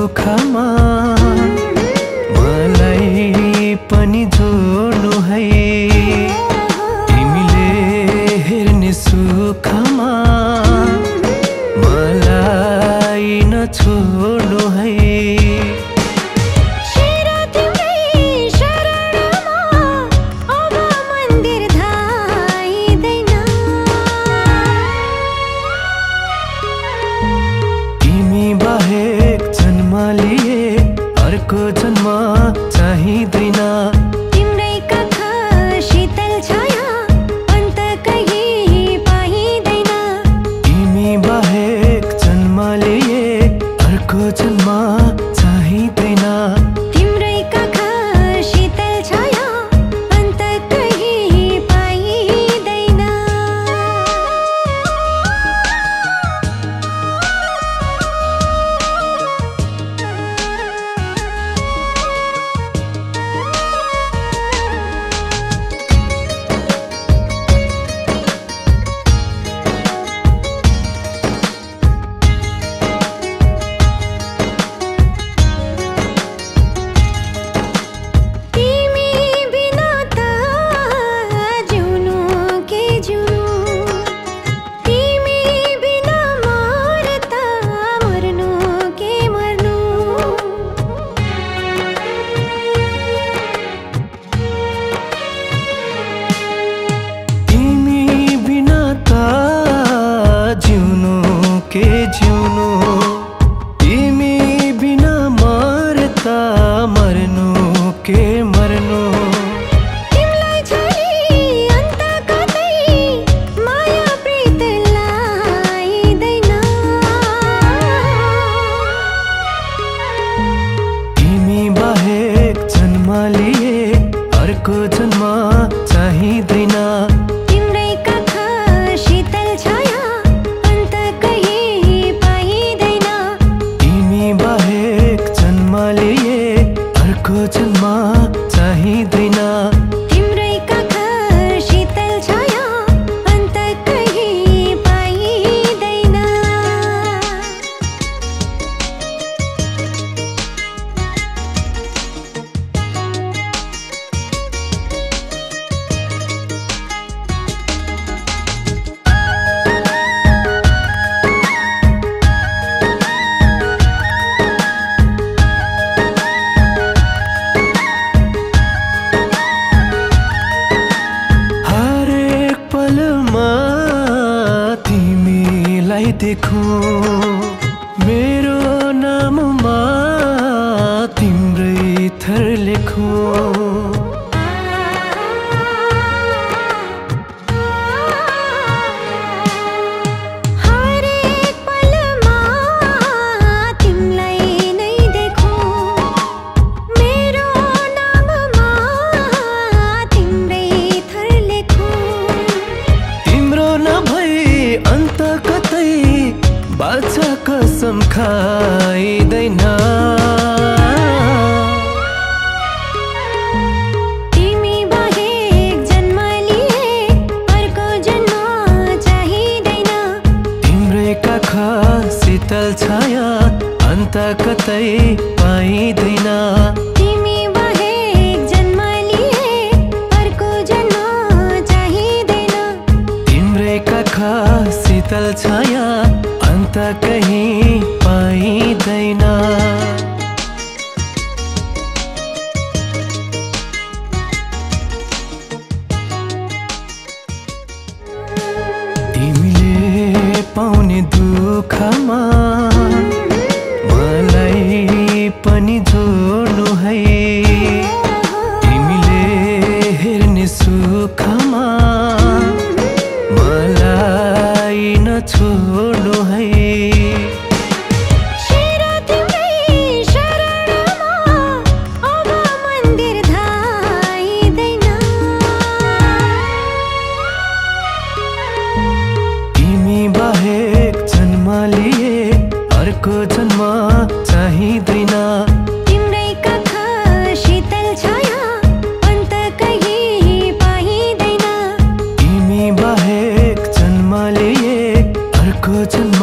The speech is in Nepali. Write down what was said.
दुःखमा मलाई पनि जोड्नु है। तिमीले हेर्ने सुखमा मलाई नछोड्नु है। अर्को जन्म चाहिँदैन। तिम्रै कथा शीतल छाया अन्त कहीँ पाइँदैन। तिमी बाहेक जन्म लिए अर्को जन्म चाहिँदैन। तिम्रै कथा शीतल छाया अन्त कहीँ पाइँदैन। के जिउनु तिमी बिना मर्दा मर्नु के मर्नु। तिमीलाई छोडी अन्त कतै माया प्रीत लाइदैन। तिमी बाहेक जन्म लिए अर्को जन्म चाहिँदैन। तिम्रै कथा शीतल छाया अन्त कहीँ पाइँदैन। तिमी बाहेक जन्म लिए अर्को जन्म चाहिँदैन। तिम्रै कथा शीतल छाया अन्त कहीँ पाइँदैन। तिमीलाई देखूं मेरो नाममा तिम्रै थर लेखूं। हरेक पलमा तिमीलाई नै देखूं मेरो नाममा तिम्रै थर लेखूं। तिम्रो नभई अन्त कतै बाचा कसम खाइँदैन। तिमी बाहेक जन्म लिए अर्को जन्म चाहिँदैन। तिम्रै काखा शीतल छाया अन्त कतै पाइँदैन। तिमी बाहेक जन्म लिए अर्को जन्म चाहिँदैन। तिम्रै काखा शीतल छाया अन्त कहीँ पाइँदैन। तिमीले पाउने दुःखमा मलाई पनि जोड्नु है। तिमीले हेर्ने सुखमा मलाई नछोड्नु है। अर्को जन्म चाहिँदैन। तिम्रै कथा शीतल छाया अन्त कहीँ पाइँदैन। तिमी बाहेक जन्म लिए अर्को जन्म